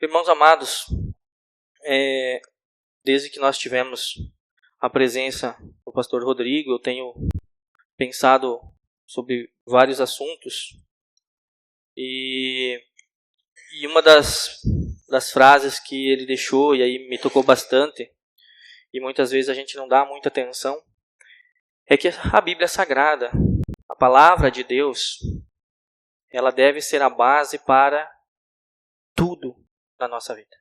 Irmãos amados, desde que nós tivemos a presença do pastor Rodrigo, eu tenho pensado sobre vários assuntos e uma das frases que ele deixou, e aí me tocou bastante, e muitas vezes a gente não dá muita atenção, é que a Bíblia é sagrada, a palavra de Deus, ela deve ser a base para tudo na nossa vida.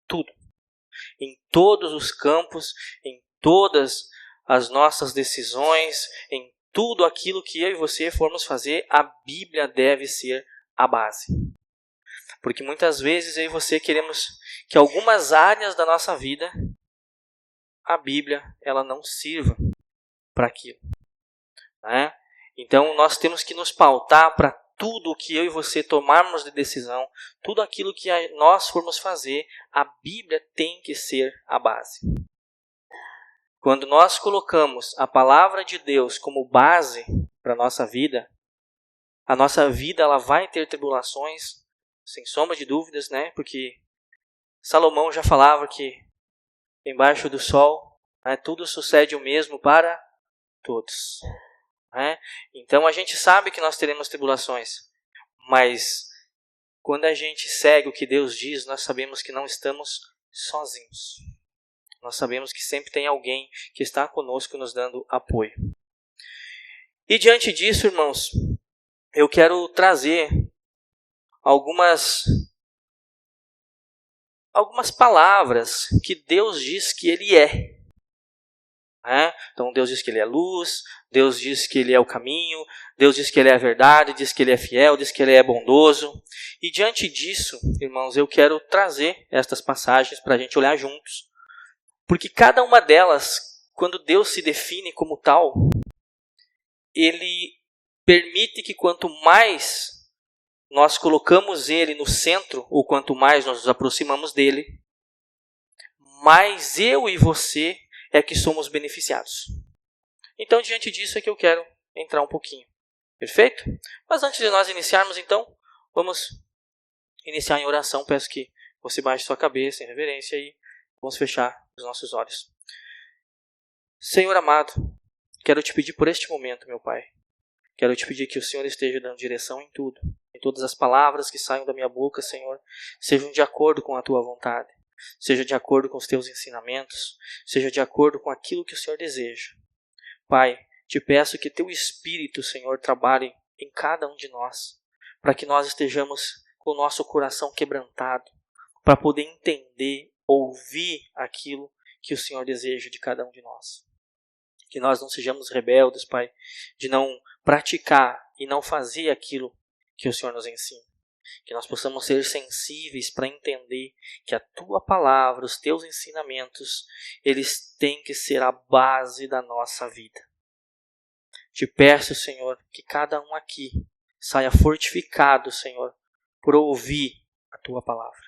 Tudo. Em todos os campos, em todas as nossas decisões, em tudo aquilo que eu e você formos fazer, a Bíblia deve ser a base. Porque muitas vezes eu e você queremos que algumas áreas da nossa vida, a Bíblia, ela não sirva para aquilo. Né? Então nós temos que nos pautar para tudo o que eu e você tomarmos de decisão, tudo aquilo que nós formos fazer, a Bíblia tem que ser a base. Quando nós colocamos a palavra de Deus como base para a nossa vida ela vai ter tribulações, sem sombra de dúvidas, né? Porque Salomão já falava que embaixo do sol, né, tudo sucede o mesmo para todos. Né? Então a gente sabe que nós teremos tribulações, mas quando a gente segue o que Deus diz, nós sabemos que não estamos sozinhos. Nós sabemos que sempre tem alguém que está conosco nos dando apoio. E diante disso, irmãos, eu quero trazer algumas palavras que Deus diz que Ele é. Então Deus diz que Ele é luz, Deus diz que Ele é o caminho, Deus diz que Ele é a verdade, diz que Ele é fiel, diz que Ele é bondoso. E diante disso, irmãos, eu quero trazer estas passagens para a gente olhar juntos. Porque cada uma delas, quando Deus se define como tal, Ele permite que quanto mais nós colocamos Ele no centro, ou quanto mais nós nos aproximamos dEle, mais eu e você é que somos beneficiados. Então, diante disso é que eu quero entrar um pouquinho. Perfeito? Mas antes de nós iniciarmos, então, vamos iniciar em oração. Peço que você baixe sua cabeça em reverência e vamos fechar os nossos olhos. Senhor amado, quero te pedir por este momento, meu Pai. Quero te pedir que o Senhor esteja dando direção em tudo. Em todas as palavras que saiam da minha boca, Senhor, sejam de acordo com a tua vontade. Seja de acordo com os teus ensinamentos, seja de acordo com aquilo que o Senhor deseja. Pai, te peço que teu Espírito, Senhor, trabalhe em cada um de nós, para que nós estejamos com o nosso coração quebrantado, para poder entender, ouvir aquilo que o Senhor deseja de cada um de nós. Que nós não sejamos rebeldes, Pai, de não praticar e não fazer aquilo que o Senhor nos ensina. Que nós possamos ser sensíveis para entender que a tua palavra, os teus ensinamentos, eles têm que ser a base da nossa vida. Te peço, Senhor, que cada um aqui saia fortificado, Senhor, por ouvir a tua palavra.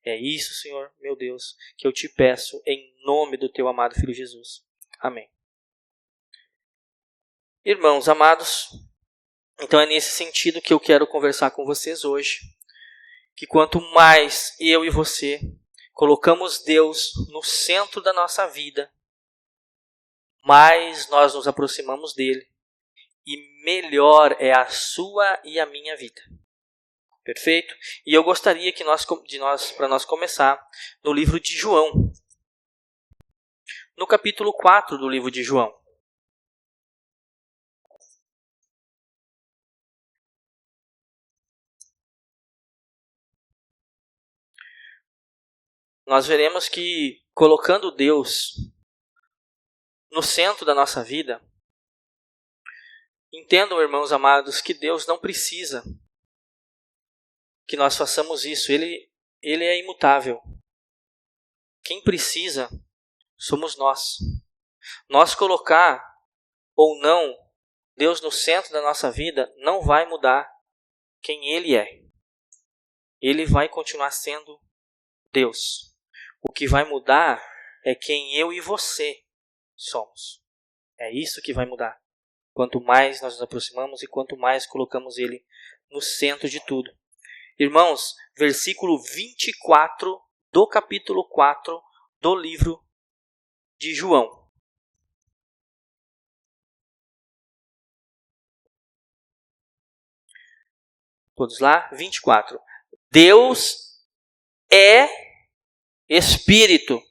É isso, Senhor, meu Deus, que eu te peço em nome do teu amado Filho Jesus. Amém. Irmãos amados, então é nesse sentido que eu quero conversar com vocês hoje. Que quanto mais eu e você colocamos Deus no centro da nossa vida, mais nós nos aproximamos dele e melhor é a sua e a minha vida. Perfeito? E eu gostaria que para nós começar, no livro de João. No capítulo 4 do livro de João. Nós veremos que colocando Deus no centro da nossa vida, entendam, irmãos amados, que Deus não precisa que nós façamos isso. Ele é imutável. Quem precisa somos nós. Nós colocar ou não Deus no centro da nossa vida não vai mudar quem Ele é. Ele vai continuar sendo Deus. O que vai mudar é quem eu e você somos. É isso que vai mudar. Quanto mais nós nos aproximamos e quanto mais colocamos Ele no centro de tudo. Irmãos, versículo 24 do capítulo 4 do livro de João. Todos lá? 24. Deus é Espírito,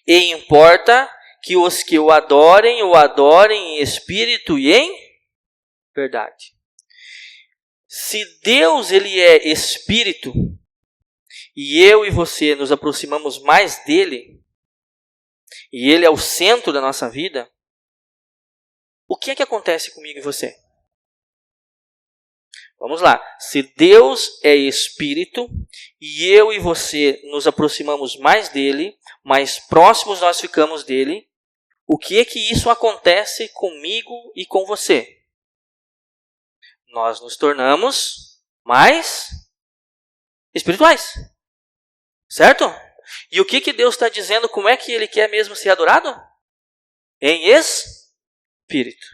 e importa que os que o adorem em espírito e em verdade. Se Deus ele é Espírito, e eu e você nos aproximamos mais dele, e ele é o centro da nossa vida, o que é que acontece comigo e você? Vamos lá. Se Deus é Espírito, e eu e você nos aproximamos mais dele, mais próximos nós ficamos dele, o que é que isso acontece comigo e com você? Nós nos tornamos mais espirituais. Certo? E o que Deus está dizendo? Como é que Ele quer mesmo ser adorado? Em espírito.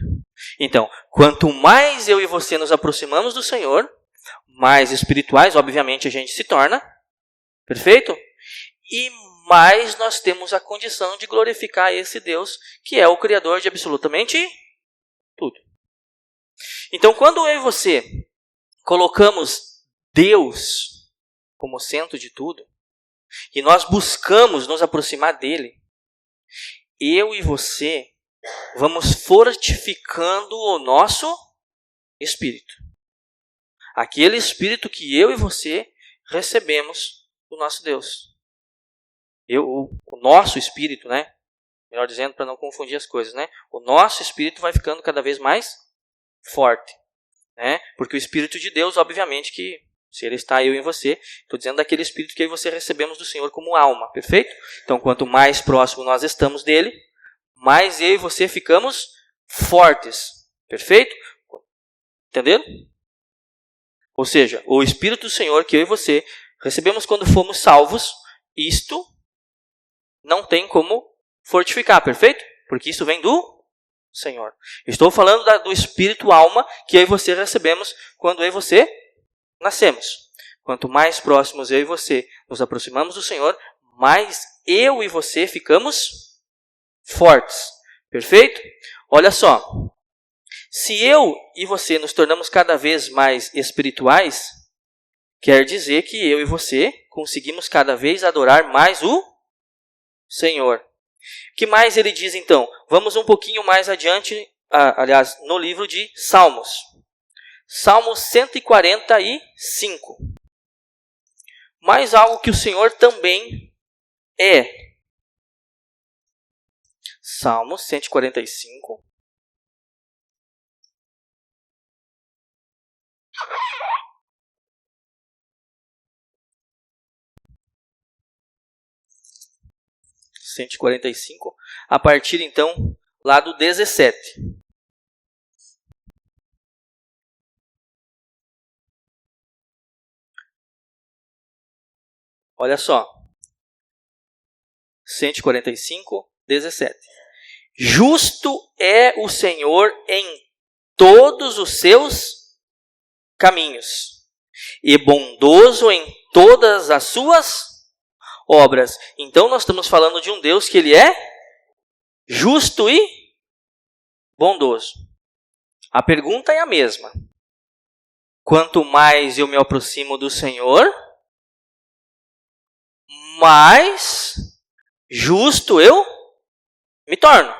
Então, quanto mais eu e você nos aproximamos do Senhor, mais espirituais, obviamente, a gente se torna. Perfeito? E mais nós temos a condição de glorificar esse Deus, que é o Criador de absolutamente tudo. Então, quando eu e você colocamos Deus como centro de tudo, e nós buscamos nos aproximar dele, eu e você vamos fortificando o nosso espírito. Aquele espírito que eu e você recebemos do nosso Deus. O nosso espírito, né? Melhor dizendo, para não confundir as coisas, né? O nosso espírito vai ficando cada vez mais forte, né? Porque o Espírito de Deus, obviamente que se ele está eu em você, estou dizendo daquele Espírito que eu e você recebemos do Senhor como alma, perfeito? Então, quanto mais próximo nós estamos dele, mais eu e você ficamos fortes, perfeito? Entenderam? Ou seja, o Espírito do Senhor que eu e você recebemos quando fomos salvos, isto não tem como fortificar, perfeito? Porque isso vem do Senhor. Estou falando do Espírito alma que eu e você recebemos quando eu e você nascemos. Quanto mais próximos eu e você nos aproximamos do Senhor, mais eu e você ficamos fortes. Perfeito? Olha só. Se eu e você nos tornamos cada vez mais espirituais, quer dizer que eu e você conseguimos cada vez adorar mais o Senhor. O que mais ele diz então? Vamos um pouquinho mais adiante, aliás, no livro de Salmos. Salmo 145. Mais algo que o Senhor também é. Salmo 145. A partir então lá do 17. Olha só. 145, 17. Justo é o Senhor em todos os seus caminhos, e bondoso em todas as suas obras. Então nós estamos falando de um Deus que ele é justo e bondoso. A pergunta é a mesma. Quanto mais eu me aproximo do Senhor, mais justo eu me torno.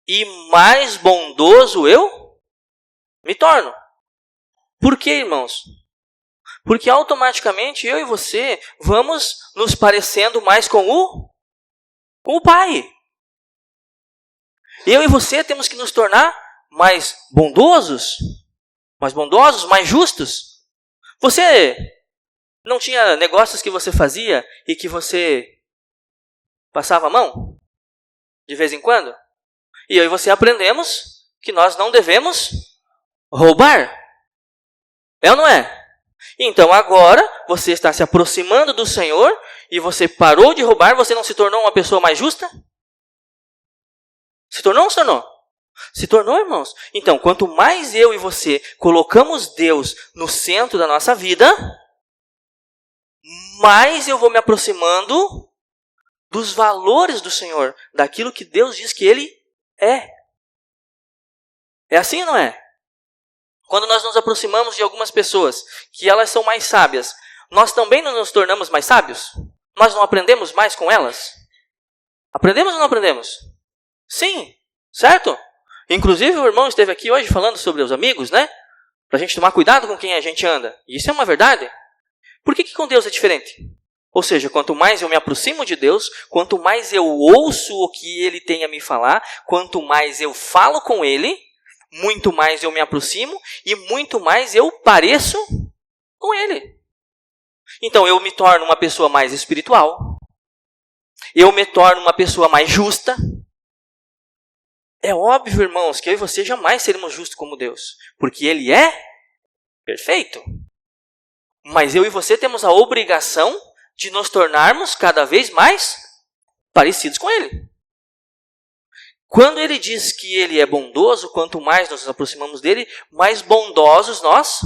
E mais bondoso eu me torno. Por quê, irmãos? Porque automaticamente eu e você vamos nos parecendo mais com o Pai. Eu e você temos que nos tornar mais bondosos, mais justos. Você não tinha negócios que você fazia e que você passava a mão de vez em quando? E eu e você aprendemos que nós não devemos roubar. É ou não é? Então agora você está se aproximando do Senhor e você parou de roubar, você não se tornou uma pessoa mais justa? Se tornou ou não se tornou? Se tornou, irmãos. Então, quanto mais eu e você colocamos Deus no centro da nossa vida, mais eu vou me aproximando dos valores do Senhor, daquilo que Deus diz que Ele é. É assim ou não é? Quando nós nos aproximamos de algumas pessoas, que elas são mais sábias, nós também não nos tornamos mais sábios? Nós não aprendemos mais com elas? Aprendemos ou não aprendemos? Sim, certo? Inclusive o irmão esteve aqui hoje falando sobre os amigos, né? Pra gente tomar cuidado com quem a gente anda. E isso é uma verdade. Por que com Deus é diferente? Ou seja, quanto mais eu me aproximo de Deus, quanto mais eu ouço o que Ele tem a me falar, quanto mais eu falo com Ele, muito mais eu me aproximo e muito mais eu pareço com Ele. Então eu me torno uma pessoa mais espiritual, eu me torno uma pessoa mais justa. É óbvio, irmãos, que eu e você jamais seremos justos como Deus, porque Ele é perfeito. Mas eu e você temos a obrigação de nos tornarmos cada vez mais parecidos com Ele. Quando Ele diz que Ele é bondoso, quanto mais nos aproximamos dEle, mais bondosos nós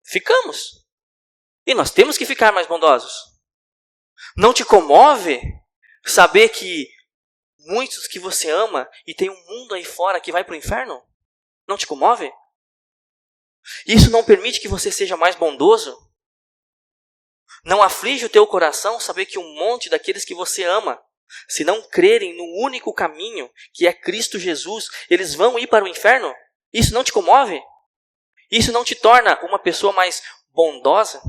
ficamos. E nós temos que ficar mais bondosos. Não te comove saber que muitos que você ama e tem um mundo aí fora que vai para o inferno? Não te comove? Isso não permite que você seja mais bondoso? Não aflige o teu coração saber que um monte daqueles que você ama, se não crerem no único caminho, que é Cristo Jesus, eles vão ir para o inferno? Isso não te comove? Isso não te torna uma pessoa mais bondosa?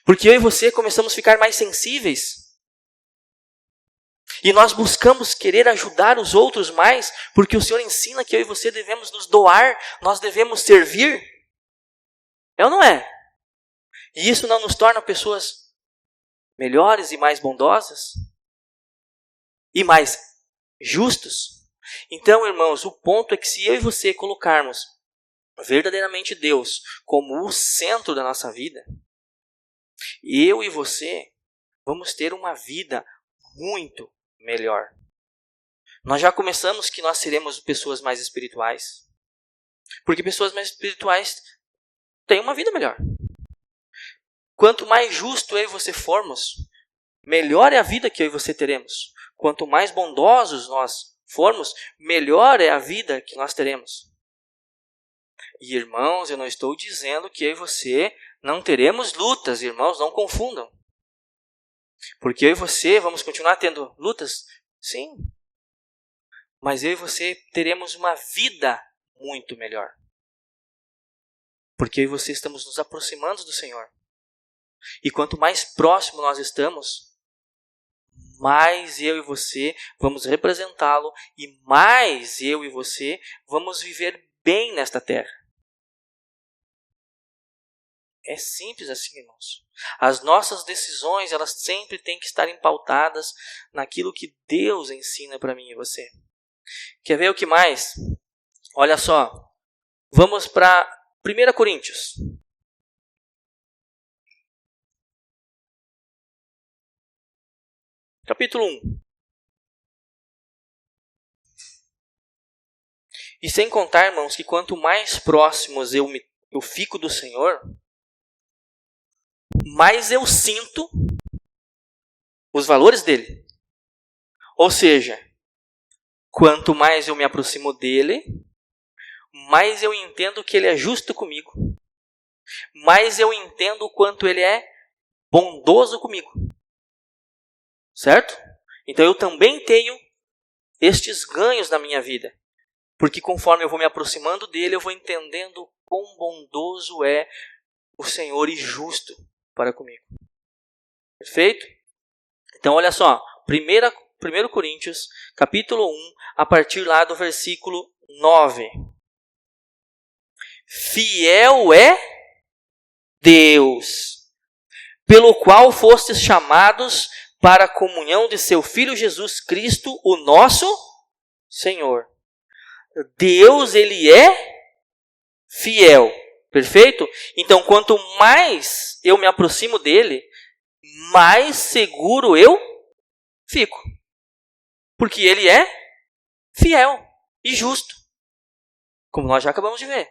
Porque eu e você começamos a ficar mais sensíveis. E nós buscamos querer ajudar os outros mais, porque o Senhor ensina que eu e você devemos nos doar, nós devemos servir. É ou não é? E isso não nos torna pessoas melhores e mais bondosas? E mais justos? Então, irmãos, o ponto é que se eu e você colocarmos verdadeiramente Deus como o centro da nossa vida, eu e você vamos ter uma vida muito melhor. Nós já começamos que nós seremos pessoas mais espirituais. Porque pessoas mais espirituais têm uma vida melhor. Quanto mais justo eu e você formos, melhor é a vida que eu e você teremos. Quanto mais bondosos nós formos, melhor é a vida que nós teremos. E irmãos, eu não estou dizendo que eu e você não teremos lutas, irmãos, não confundam. Porque eu e você vamos continuar tendo lutas? Sim. Mas eu e você teremos uma vida muito melhor. Porque eu e você estamos nos aproximando do Senhor. E quanto mais próximo nós estamos, mais eu e você vamos representá-lo e mais eu e você vamos viver bem nesta terra. É simples assim, irmãos. As nossas decisões, elas sempre têm que estar pautadas naquilo que Deus ensina para mim e você. Quer ver o que mais? Olha só. Vamos para 1 Coríntios. Capítulo 1. E sem contar, irmãos, que quanto mais próximos eu fico do Senhor, mais eu sinto os valores dele. Ou seja, quanto mais eu me aproximo dele, mais eu entendo que ele é justo comigo. Mais eu entendo o quanto ele é bondoso comigo. Certo? Então eu também tenho estes ganhos na minha vida. Porque conforme eu vou me aproximando dele, eu vou entendendo quão bondoso é o Senhor e justo para comigo. Perfeito? Então olha só, 1 Coríntios, capítulo 1, a partir lá do versículo 9. Fiel é Deus, pelo qual fostes chamados para a comunhão de seu Filho Jesus Cristo, o nosso Senhor. Deus, ele é fiel. Perfeito? Então, quanto mais eu me aproximo dele, mais seguro eu fico. Porque ele é fiel e justo. Como nós já acabamos de ver.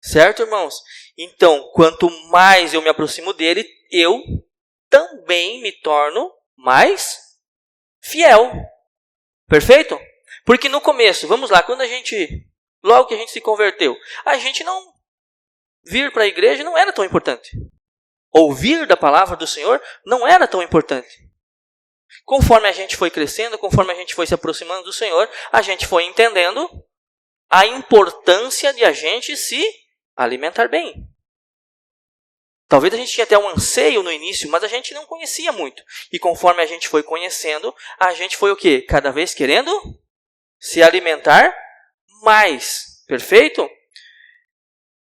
Certo, irmãos? Então, quanto mais eu me aproximo dele, eu também me torno mais fiel. Perfeito? Porque no começo, vamos lá, logo que a gente se converteu, a gente não vir para a igreja não era tão importante. Ouvir da palavra do Senhor não era tão importante. Conforme a gente foi crescendo, conforme a gente foi se aproximando do Senhor, a gente foi entendendo a importância de a gente se alimentar bem. Talvez a gente tinha até um anseio no início, mas a gente não conhecia muito. E conforme a gente foi conhecendo, a gente foi o quê? Cada vez querendo se alimentar mais. Perfeito?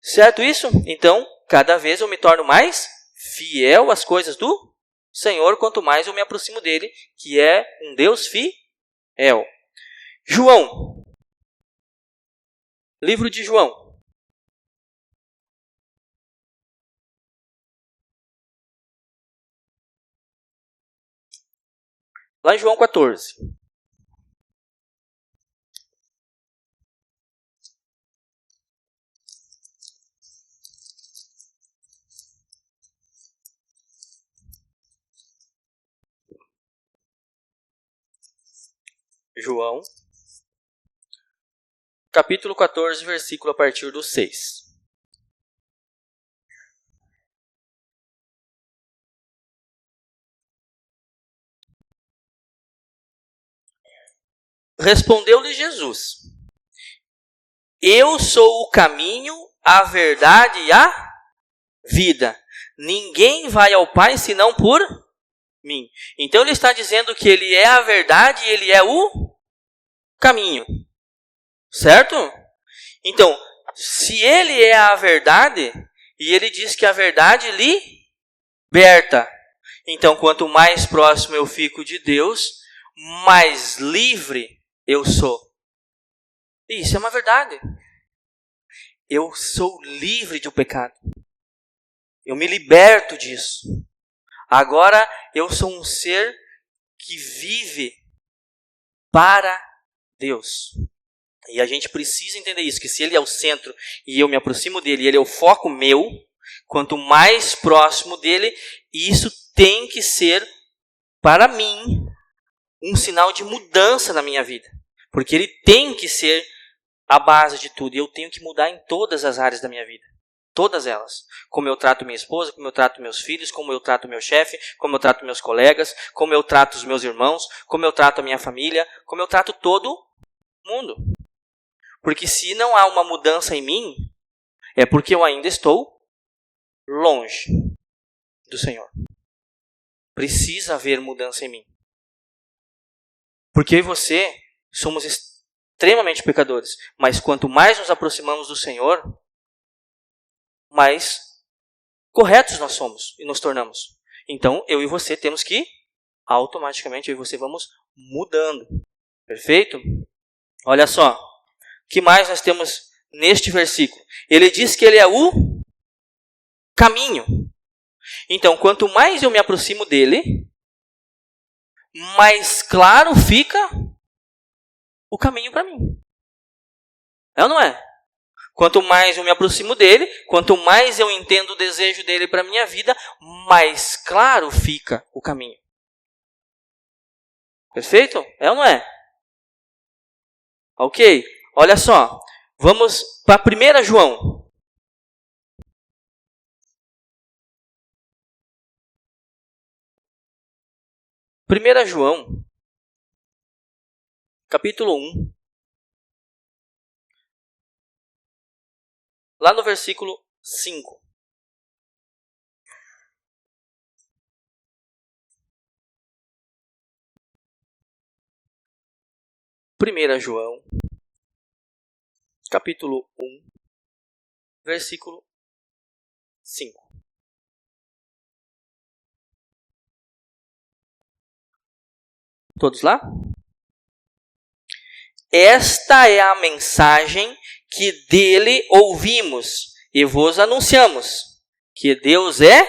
Certo isso? Então, cada vez eu me torno mais fiel às coisas do Senhor, quanto mais eu me aproximo dele, que é um Deus fiel. João. Livro de João. Lá em João 14. João, capítulo 14, versículo a partir do 6. Respondeu-lhe Jesus: Eu sou o caminho, a verdade e a vida. Ninguém vai ao Pai senão por mim. Então ele está dizendo que ele é a verdade e ele é o caminho. Certo? Então, se ele é a verdade, e ele diz que a verdade liberta. Então, quanto mais próximo eu fico de Deus, mais livre eu sou. E isso é uma verdade. Eu sou livre do pecado. Eu me liberto disso. Agora eu sou um ser que vive para Deus. E a gente precisa entender isso, que se ele é o centro e eu me aproximo dele, e ele é o foco meu, quanto mais próximo dele, isso tem que ser, para mim, um sinal de mudança na minha vida. Porque ele tem que ser a base de tudo. E eu tenho que mudar em todas as áreas da minha vida. Todas elas. Como eu trato minha esposa, como eu trato meus filhos, como eu trato meu chefe, como eu trato meus colegas, como eu trato os meus irmãos, como eu trato a minha família, como eu trato todo mundo. Porque se não há uma mudança em mim, é porque eu ainda estou longe do Senhor. Precisa haver mudança em mim. Porque eu e você somos extremamente pecadores. Mas quanto mais nos aproximamos do Senhor, mais corretos nós somos e nos tornamos. Então, eu e você temos que, automaticamente, eu e você vamos mudando. Perfeito? Olha só. O que mais nós temos neste versículo? Ele diz que ele é o caminho. Então, quanto mais eu me aproximo dele, mais claro fica o caminho para mim. É ou não é? Quanto mais eu me aproximo dele, quanto mais eu entendo o desejo dele para a minha vida, mais claro fica o caminho. Perfeito? É ou não é? Ok. Olha só. Vamos para 1 João. Primeira João, capítulo 1. Lá no versículo 5. Primeira João, capítulo 1, versículo 5. Todos lá? Esta é a mensagem que dele ouvimos e vos anunciamos, que Deus é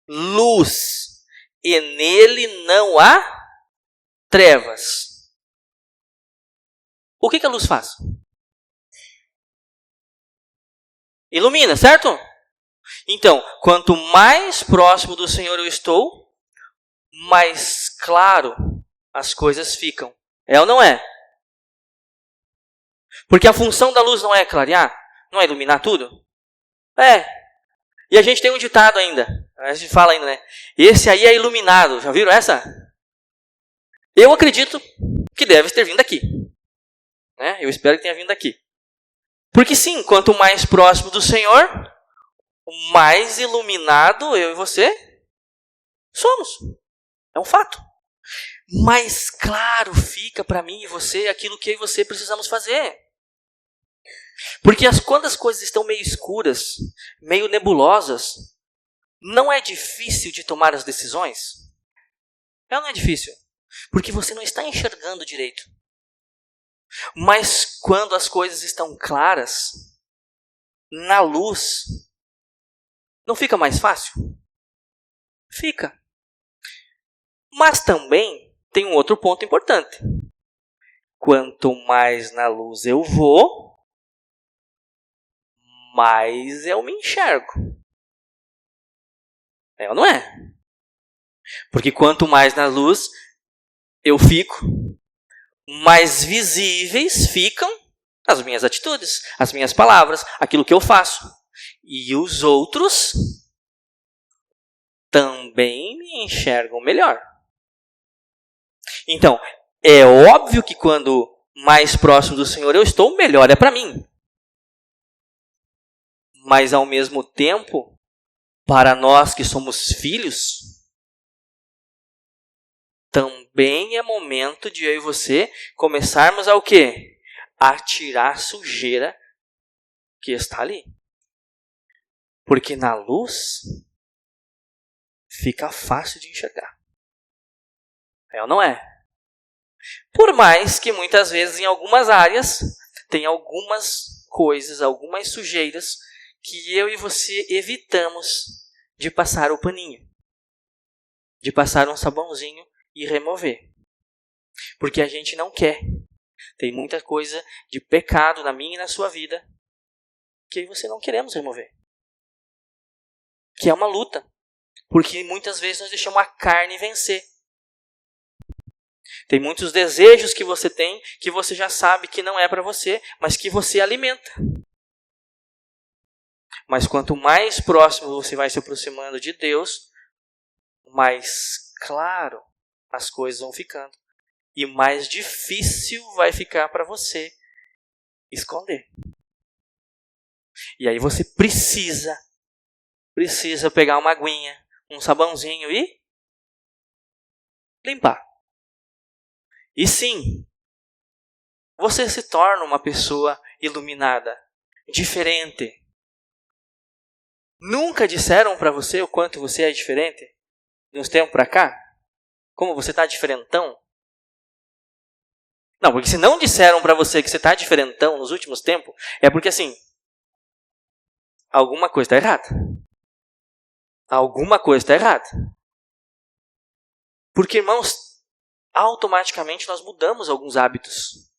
luz e nele não há trevas. O que a luz faz? ilumina, certo? Então, quanto mais próximo do Senhor eu estou, mais claro as coisas ficam. É ou não é? Porque a função da luz não é clarear? Não é iluminar tudo? É. E a gente tem um ditado ainda. A gente fala ainda, né? Esse aí é iluminado. Já viram essa? Eu acredito que deve ter vindo daqui. Né? Eu espero que tenha vindo daqui. Porque sim, quanto mais próximo do Senhor, mais iluminado eu e você somos. É um fato. Mais claro fica para mim e você aquilo que eu e você precisamos fazer. Porque quando as coisas estão meio escuras, meio nebulosas, não é difícil de tomar as decisões? Não é difícil. Porque você não está enxergando direito. Mas quando as coisas estão claras, na luz, não fica mais fácil? Fica. Mas também tem um outro ponto importante. Quanto mais na luz eu vou, mais eu me enxergo. É ou não é? Porque quanto mais na luz eu fico, mais visíveis ficam as minhas atitudes, as minhas palavras, aquilo que eu faço. E os outros também me enxergam melhor. Então, é óbvio que quando mais próximo do Senhor eu estou, melhor é para mim. Mas ao mesmo tempo, para nós que somos filhos, também é momento de eu e você começarmos a o quê? A tirar a sujeira que está ali. Porque na luz fica fácil de enxergar. É ou não é? Por mais que muitas vezes em algumas áreas tem algumas coisas, algumas sujeiras que eu e você evitamos de passar o paninho. De passar um sabãozinho e remover. Porque a gente não quer. Tem muita coisa de pecado na minha e na sua vida que você não queremos remover. Que é uma luta. Porque muitas vezes nós deixamos a carne vencer. Tem muitos desejos que você tem que você já sabe que não é para você, mas que você alimenta. Mas quanto mais próximo você vai se aproximando de Deus, mais claro as coisas vão ficando. E mais difícil vai ficar para você esconder. E aí você precisa pegar uma aguinha, um sabãozinho e limpar. E sim, você se torna uma pessoa iluminada, diferente. Nunca disseram para você o quanto você é diferente? De uns tempos para cá? Como você está diferentão? Não, porque se não disseram para você que você está diferentão nos últimos tempos, é porque assim, alguma coisa está errada. Alguma coisa está errada. Porque, irmãos, automaticamente nós mudamos alguns hábitos.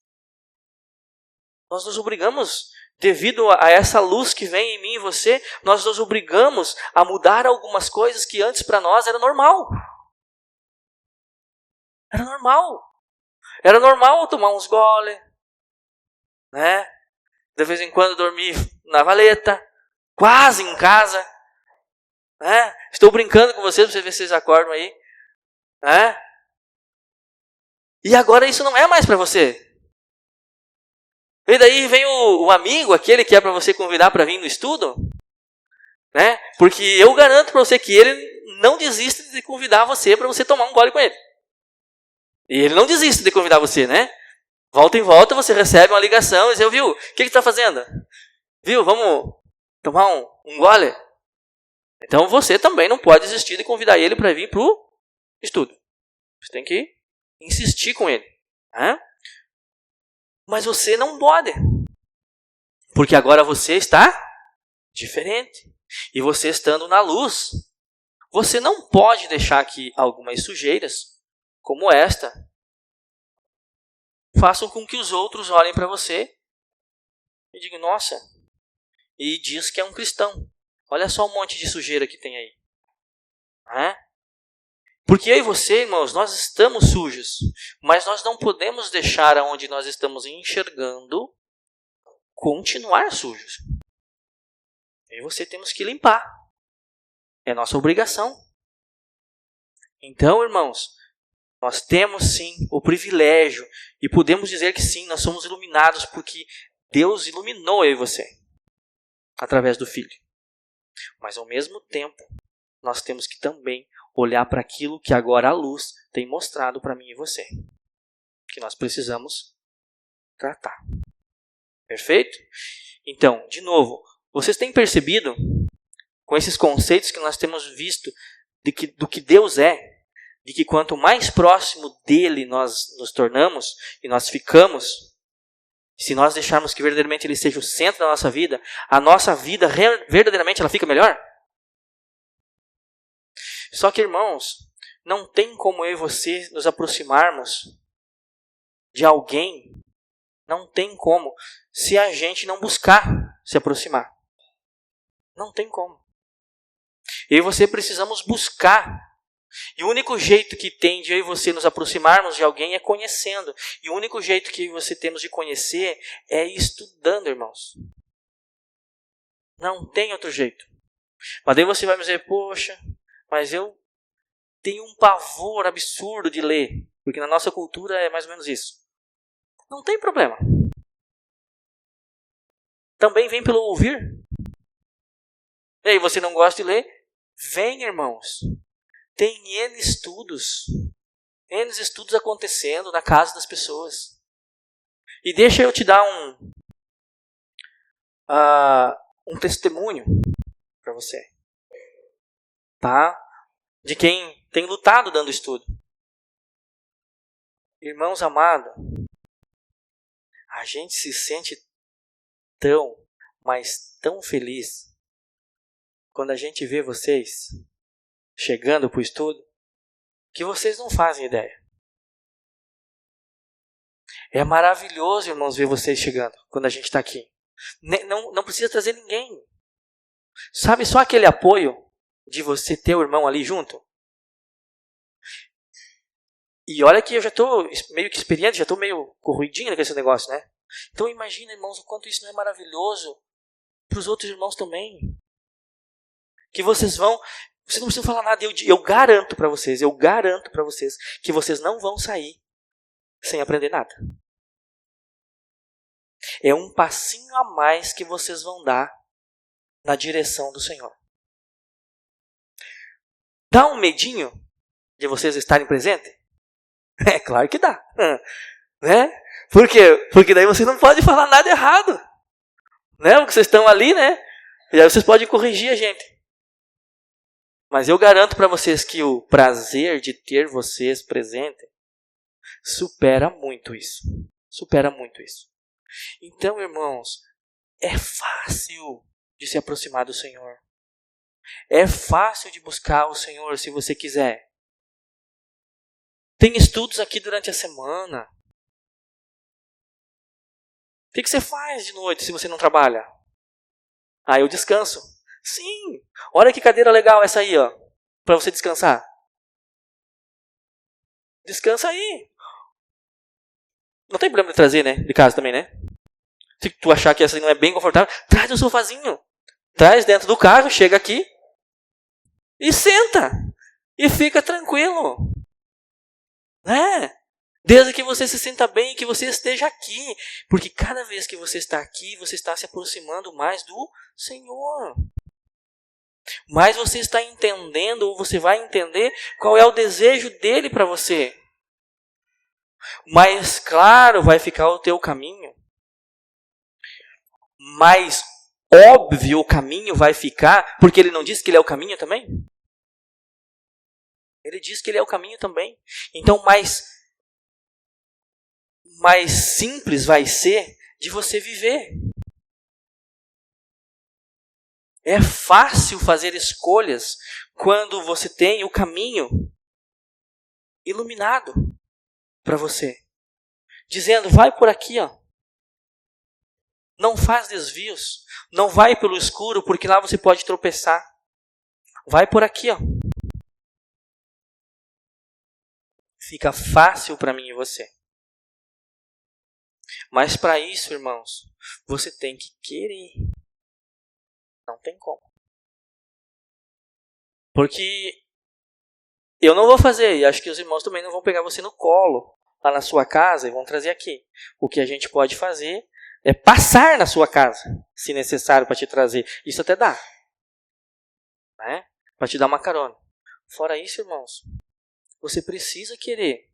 Nós nos obrigamos, devido a essa luz que vem em mim e você, nós nos obrigamos a mudar algumas coisas que antes para nós era normal. Era normal. Era normal tomar uns gole, né? De vez em quando dormir na valeta, quase em casa, né? Estou brincando com vocês para vocês ver se vocês acordam aí, né? E agora isso não é mais para você. E daí vem o amigo, aquele que é para você convidar para vir no estudo, né? Porque eu garanto para você que ele não desiste de convidar você para você tomar um gole com ele. E ele não desiste de convidar você, né? Volta em volta você recebe uma ligação e diz, viu, o que está fazendo? Viu, vamos tomar um gole? Então você também não pode desistir de convidar ele para vir para o estudo. Você tem que insistir com ele, né? Mas você não pode. Porque agora você está diferente. E você estando na luz, você não pode deixar que algumas sujeiras, como esta, façam com que os outros olhem para você e digam, nossa, e diz que é um cristão. Olha só o monte de sujeira que tem aí. Porque eu e você, irmãos, nós estamos sujos, mas nós não podemos deixar aonde nós estamos enxergando continuar sujos. Eu e você temos que limpar. É nossa obrigação. Então, irmãos, nós temos sim o privilégio e podemos dizer que sim, nós somos iluminados porque Deus iluminou eu e você através do Filho. Mas ao mesmo tempo, nós temos que também olhar para aquilo que agora a luz tem mostrado para mim e você, que nós precisamos tratar. Perfeito? Então, de novo, vocês têm percebido, com esses conceitos que nós temos visto, do que Deus é, de que quanto mais próximo dele nós nos tornamos e nós ficamos, se nós deixarmos que verdadeiramente ele seja o centro da nossa vida, a nossa vida verdadeiramente ela fica melhor? Só que, irmãos, não tem como eu e você nos aproximarmos de alguém, não tem como, se a gente não buscar se aproximar. Não tem como. Eu e você precisamos buscar. E o único jeito que tem de eu e você nos aproximarmos de alguém é conhecendo. E o único jeito que eu e você temos de conhecer é estudando, irmãos. Não tem outro jeito. Mas daí você vai me dizer, poxa, mas eu tenho um pavor absurdo de ler. Porque na nossa cultura é mais ou menos isso. Não tem problema. Também vem pelo ouvir. E aí, você não gosta de ler? Vem, irmãos. Tem N estudos acontecendo na casa das pessoas. E deixa eu te dar um testemunho para você. Tá? De quem tem lutado dando estudo. Irmãos amados, a gente se sente mas tão feliz quando a gente vê vocês chegando para o estudo, que vocês não fazem ideia. É maravilhoso, irmãos, ver vocês chegando quando a gente está aqui. Não precisa trazer ninguém. Sabe, só aquele apoio de você ter o irmão ali junto. E olha que eu já estou meio que experiente, já estou meio corruidinho com esse negócio, né? Então imagina, irmãos, o quanto isso não é maravilhoso para os outros irmãos também. Que vocês não precisam falar nada, eu garanto para vocês que vocês não vão sair sem aprender nada. É um passinho a mais que vocês vão dar na direção do Senhor. Dá um medinho de vocês estarem presentes? É claro que dá. Né? Por quê? Porque daí vocês não podem falar nada errado. Né? Porque vocês estão ali, né? E aí vocês podem corrigir a gente. Mas eu garanto para vocês que o prazer de ter vocês presentes supera muito isso. Supera muito isso. Então, irmãos, é fácil de se aproximar do Senhor. É fácil de buscar o Senhor se você quiser. Tem estudos aqui durante a semana. O que você faz de noite se você não trabalha? Eu descanso. Sim. Olha que cadeira legal essa aí, ó. Para você descansar. Descansa aí. Não tem problema de trazer, né? De casa também, né? Se tu achar que essa aí não é bem confortável, traz um sofazinho. Traz dentro do carro, chega aqui. E senta. E fica tranquilo. Né? Desde que você se sinta bem e que você esteja aqui. Porque cada vez que você está aqui, você está se aproximando mais do Senhor. Mas você está entendendo, ou você vai entender qual é o desejo dele para você. Mais claro vai ficar o teu caminho. Mais óbvio o caminho vai ficar, porque ele não disse que ele é o caminho também? Ele diz que ele é o caminho também. Então mais simples vai ser de você viver. É fácil fazer escolhas quando você tem o caminho iluminado para você. Dizendo, vai por aqui, ó. Não faz desvios. Não vai pelo escuro, porque lá você pode tropeçar. Vai por aqui, ó. Fica fácil para mim e você. Mas para isso, irmãos, você tem que querer. Não tem como. Porque eu não vou fazer, e acho que os irmãos também não vão pegar você no colo, lá na sua casa, e vão trazer aqui. O que a gente pode fazer é passar na sua casa, se necessário, para te trazer. Isso até dá. Né? Para te dar uma carona. Fora isso, irmãos, você precisa querer.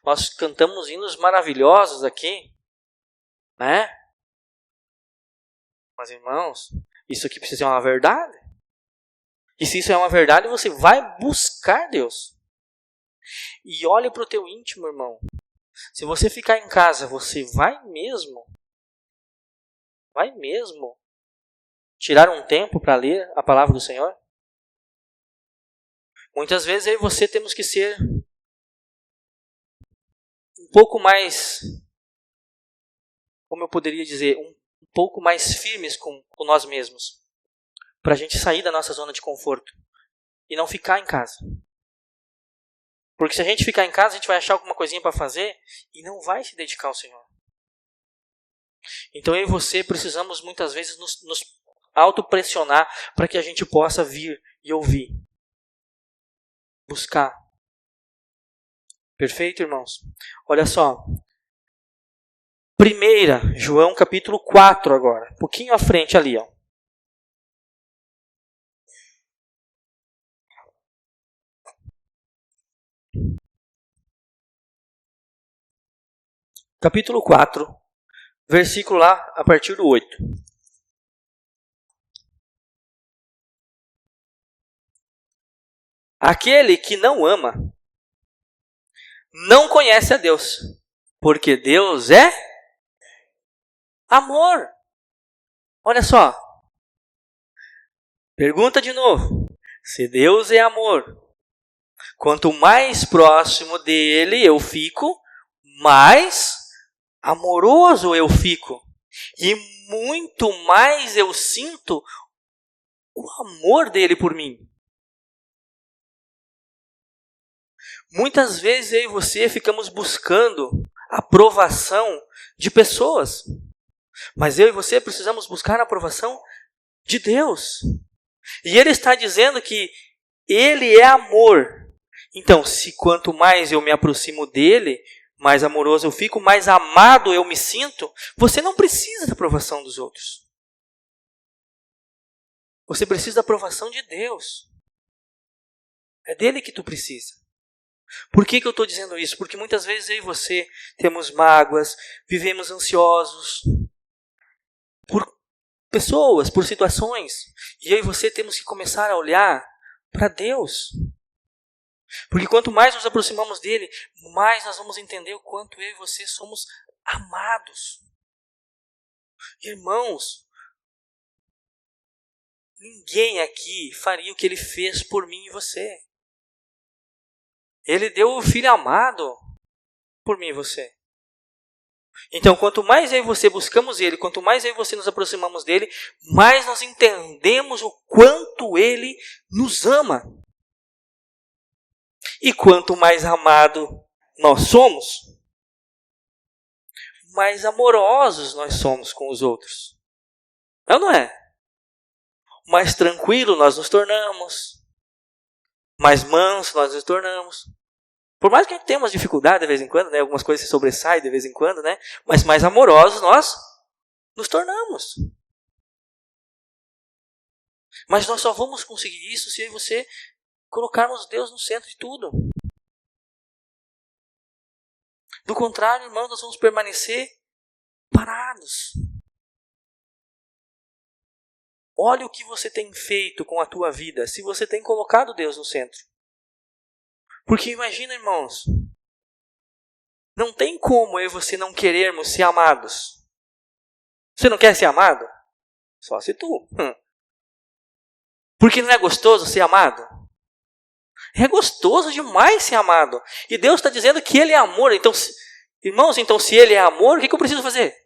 Nós cantamos hinos maravilhosos aqui, né? Mas, irmãos, isso aqui precisa ser uma verdade. E se isso é uma verdade, você vai buscar Deus. E olhe para o teu íntimo, irmão. Se você ficar em casa, você vai mesmo tirar um tempo para ler a palavra do Senhor? Muitas vezes eu e você temos que ser um pouco mais, como eu poderia dizer, um pouco mais firmes com nós mesmos. Para a gente sair da nossa zona de conforto. E não ficar em casa. Porque se a gente ficar em casa, a gente vai achar alguma coisinha para fazer e não vai se dedicar ao Senhor. Então eu e você precisamos muitas vezes nos autopressionar para que a gente possa vir e ouvir. Buscar. Perfeito, irmãos? Olha só. 1 João capítulo 4 agora. Um pouquinho à frente ali, ó. Capítulo 4, versículo lá a partir do 8. Aquele que não ama, não conhece a Deus, porque Deus é amor. Olha só. Pergunta de novo. Se Deus é amor, quanto mais próximo dele eu fico, mais amoroso eu fico. E muito mais eu sinto o amor dele por mim. Muitas vezes eu e você ficamos buscando a aprovação de pessoas. Mas eu e você precisamos buscar a aprovação de Deus. E Ele está dizendo que Ele é amor. Então, se quanto mais eu me aproximo dEle, mais amoroso eu fico, mais amado eu me sinto, você não precisa da aprovação dos outros. Você precisa da aprovação de Deus. É dele que tu precisa. Por que eu estou dizendo isso? Porque muitas vezes eu e você temos mágoas, vivemos ansiosos por pessoas, por situações. E eu e você temos que começar a olhar para Deus. Porque quanto mais nos aproximamos dele, mais nós vamos entender o quanto eu e você somos amados. Irmãos, ninguém aqui faria o que ele fez por mim e você. Ele deu o Filho amado por mim e você. Então, quanto mais eu e você buscamos ele, quanto mais eu e você nos aproximamos dele, mais nós entendemos o quanto ele nos ama. E quanto mais amado nós somos, mais amorosos nós somos com os outros. Não é? Mais tranquilo nós nos tornamos. Mais manso nós nos tornamos. Por mais que a gente tenha umas dificuldades de vez em quando, né? Algumas coisas se sobressaem de vez em quando, né? Mas mais amorosos nós nos tornamos. Mas nós só vamos conseguir isso se eu e você colocarmos Deus no centro de tudo. Do contrário, irmãos, nós vamos permanecer parados. Olha o que você tem feito com a tua vida, se você tem colocado Deus no centro. Porque imagina, irmãos, não tem como eu e você não querermos ser amados. Você não quer ser amado? Só se tu. Porque não é gostoso ser amado? É gostoso demais ser amado. E Deus está dizendo que Ele é amor. Então, irmãos, então se Ele é amor, o que eu preciso fazer?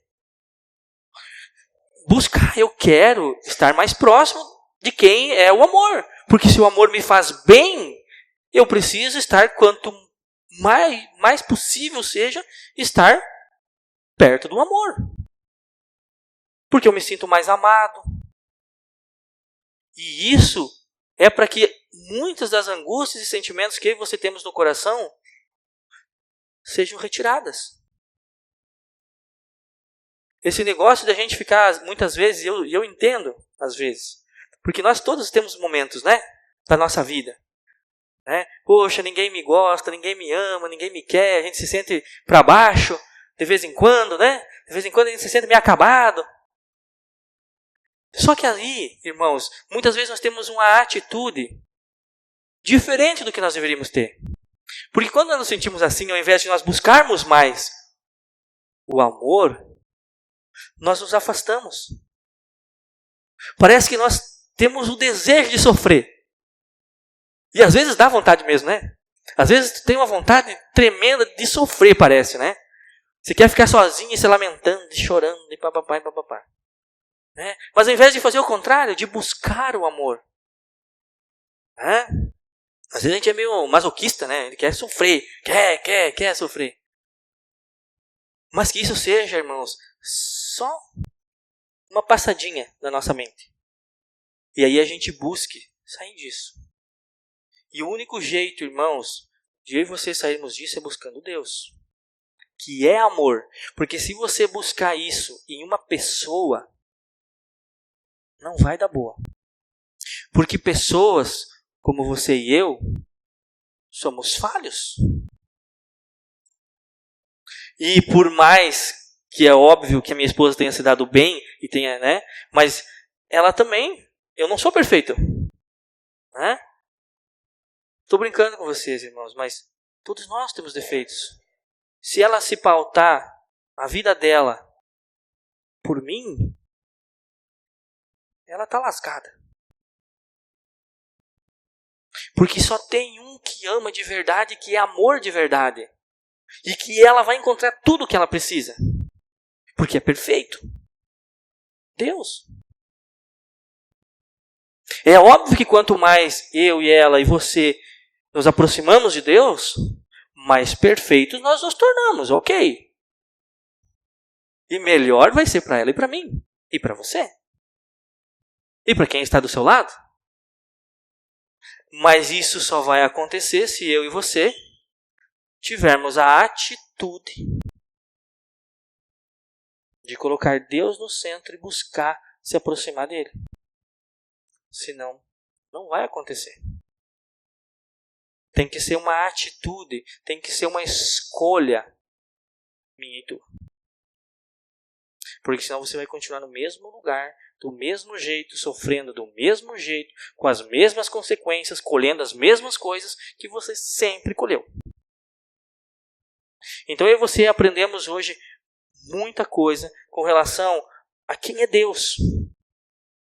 buscar, eu quero estar mais próximo de quem é o amor. Porque se o amor me faz bem, eu preciso estar quanto mais possível seja estar perto do amor. Porque eu me sinto mais amado. E isso é para que muitas das angústias e sentimentos que eu e você temos no coração sejam retiradas. Esse negócio da gente ficar, muitas vezes, eu entendo, às vezes, porque nós todos temos momentos, né, da nossa vida. Né? Poxa, ninguém me gosta, ninguém me ama, ninguém me quer, a gente se sente para baixo, de vez em quando, né? De vez em quando a gente se sente meio acabado. Só que ali, irmãos, muitas vezes nós temos uma atitude diferente do que nós deveríamos ter. Porque quando nós nos sentimos assim, ao invés de nós buscarmos mais o amor, nós nos afastamos. Parece que nós temos o desejo de sofrer. E às vezes dá vontade mesmo, né? Às vezes tu tem uma vontade tremenda de sofrer, parece, né? Você quer ficar sozinho e se lamentando, e chorando, e papapá, e papapá. Né? Mas ao invés de fazer o contrário, de buscar o amor. Né? Às vezes a gente é meio masoquista, né? Ele quer sofrer, quer sofrer. Mas que isso seja, irmãos, só uma passadinha na nossa mente. E aí a gente busque sair disso. E o único jeito, irmãos, de eu e você sairmos disso é buscando Deus. Que é amor. Porque se você buscar isso em uma pessoa, não vai dar boa. Porque pessoas como você e eu somos falhos. E por mais que é óbvio que a minha esposa tenha se dado bem e tenha, né? Mas ela também, eu não sou perfeito. Né? Estou brincando com vocês, irmãos, mas todos nós temos defeitos. Se ela se pautar a vida dela por mim, ela está lascada. Porque só tem um que ama de verdade, que é amor de verdade. E que ela vai encontrar tudo o que ela precisa. Porque é perfeito. Deus. É óbvio que quanto mais eu e ela e você nos aproximamos de Deus, mais perfeitos nós nos tornamos, ok? E melhor vai ser para ela e para mim. E para você. E para quem está do seu lado. Mas isso só vai acontecer se eu e você tivermos a atitude de colocar Deus no centro e buscar se aproximar dele. Senão, não vai acontecer. Tem que ser uma atitude, tem que ser uma escolha minha e tua. Porque senão você vai continuar no mesmo lugar, do mesmo jeito, sofrendo do mesmo jeito, com as mesmas consequências, colhendo as mesmas coisas que você sempre colheu. Então eu e você aprendemos hoje muita coisa com relação a quem é Deus.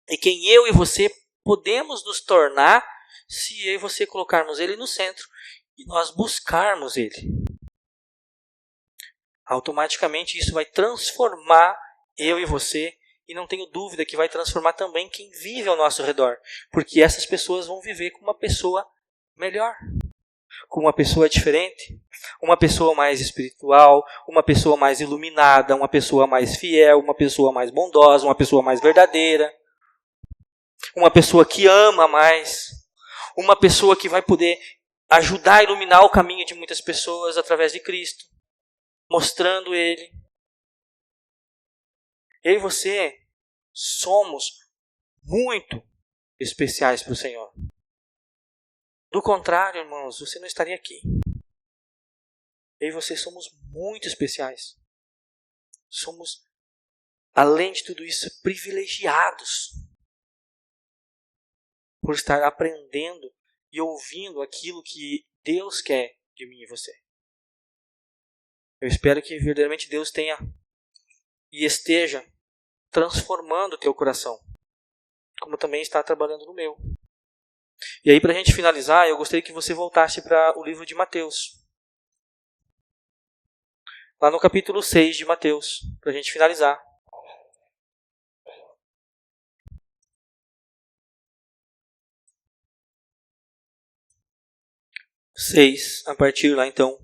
E quem eu e você podemos nos tornar se eu e você colocarmos Ele no centro e nós buscarmos Ele. Automaticamente isso vai transformar eu e você, e não tenho dúvida que vai transformar também quem vive ao nosso redor. Porque essas pessoas vão viver com uma pessoa melhor. Com uma pessoa diferente, uma pessoa mais espiritual, uma pessoa mais iluminada, uma pessoa mais fiel, uma pessoa mais bondosa, uma pessoa mais verdadeira, uma pessoa que ama mais, uma pessoa que vai poder ajudar a iluminar o caminho de muitas pessoas através de Cristo, mostrando Ele. Eu e você somos muito especiais para o Senhor. Do contrário, irmãos, você não estaria aqui. Eu e você somos muito especiais. Somos, além de tudo isso, privilegiados por estar aprendendo e ouvindo aquilo que Deus quer de mim e você. Eu espero que verdadeiramente Deus tenha e esteja transformando o teu coração, como também está trabalhando no meu. E aí, para a gente finalizar, eu gostaria que você voltasse para o livro de Mateus. Lá no capítulo 6 de Mateus, para a gente finalizar. 6, a partir lá então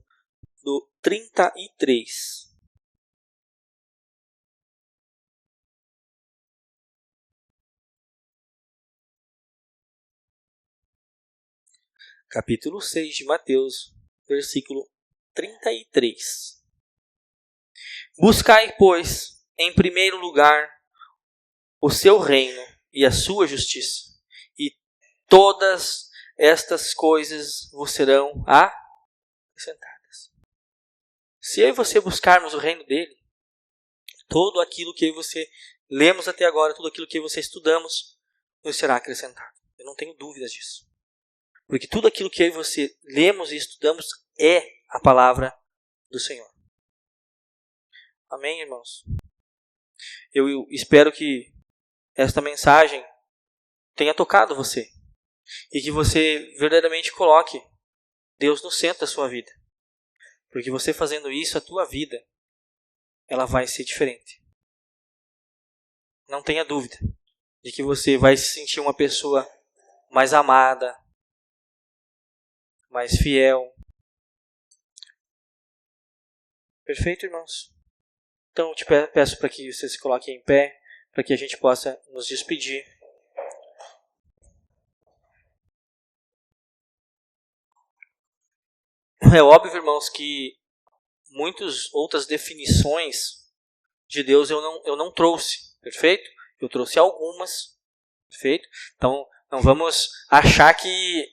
do 33. Capítulo 6 de Mateus, versículo 33. Buscai, pois, em primeiro lugar o seu reino e a sua justiça, e todas estas coisas vos serão acrescentadas. Se eu e você buscarmos o reino dele, tudo aquilo que eu e você lemos até agora, tudo aquilo que eu e você estudamos, nos será acrescentado. Eu não tenho dúvidas disso. Porque tudo aquilo que eu e você lemos e estudamos é a palavra do Senhor. Amém, irmãos? Eu espero que esta mensagem tenha tocado você. E que você verdadeiramente coloque Deus no centro da sua vida. Porque você fazendo isso, a tua vida, ela vai ser diferente. Não tenha dúvida de que você vai se sentir uma pessoa mais amada, mais fiel. Perfeito, irmãos? Então, eu te peço para que você se coloque em pé, para que a gente possa nos despedir. É óbvio, irmãos, que muitas outras definições de Deus eu não trouxe, perfeito? Eu trouxe algumas, perfeito? Então, não vamos achar que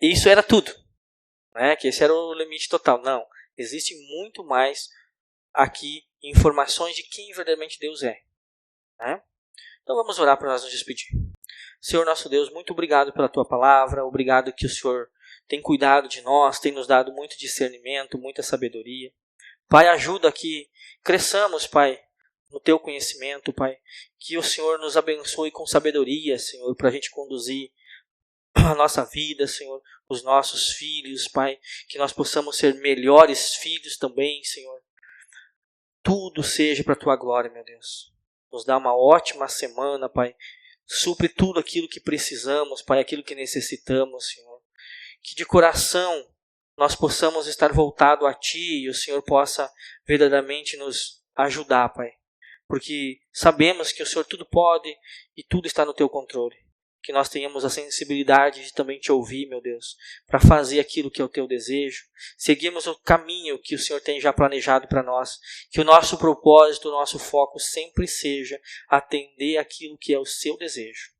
isso era tudo, né? Que esse era o limite total. Não, existe muito mais aqui informações de quem verdadeiramente Deus é. Né? Então vamos orar para nós nos despedir. Senhor nosso Deus, muito obrigado pela tua palavra, obrigado que o Senhor tem cuidado de nós, tem nos dado muito discernimento, muita sabedoria. Pai, ajuda que cresçamos, Pai, no teu conhecimento, Pai. Que o Senhor nos abençoe com sabedoria, Senhor, para a gente conduzir a nossa vida, Senhor, os nossos filhos, Pai. Que nós possamos ser melhores filhos também, Senhor. Tudo seja para a tua glória, meu Deus. Nos dá uma ótima semana, Pai. Supre tudo aquilo que precisamos, Pai, aquilo que necessitamos, Senhor. Que de coração nós possamos estar voltados a Ti e o Senhor possa verdadeiramente nos ajudar, Pai. Porque sabemos que o Senhor tudo pode e tudo está no Teu controle. Que nós tenhamos a sensibilidade de também Te ouvir, meu Deus, para fazer aquilo que é o Teu desejo. Seguirmos o caminho que o Senhor tem já planejado para nós. Que o nosso propósito, o nosso foco sempre seja atender aquilo que é o Seu desejo.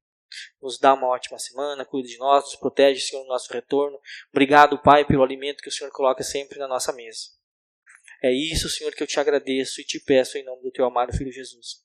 Nos dá uma ótima semana, cuida de nós, nos protege, Senhor, no nosso retorno. Obrigado, Pai, pelo alimento que o Senhor coloca sempre na nossa mesa. É isso, Senhor, que eu te agradeço e te peço em nome do Teu amado Filho Jesus.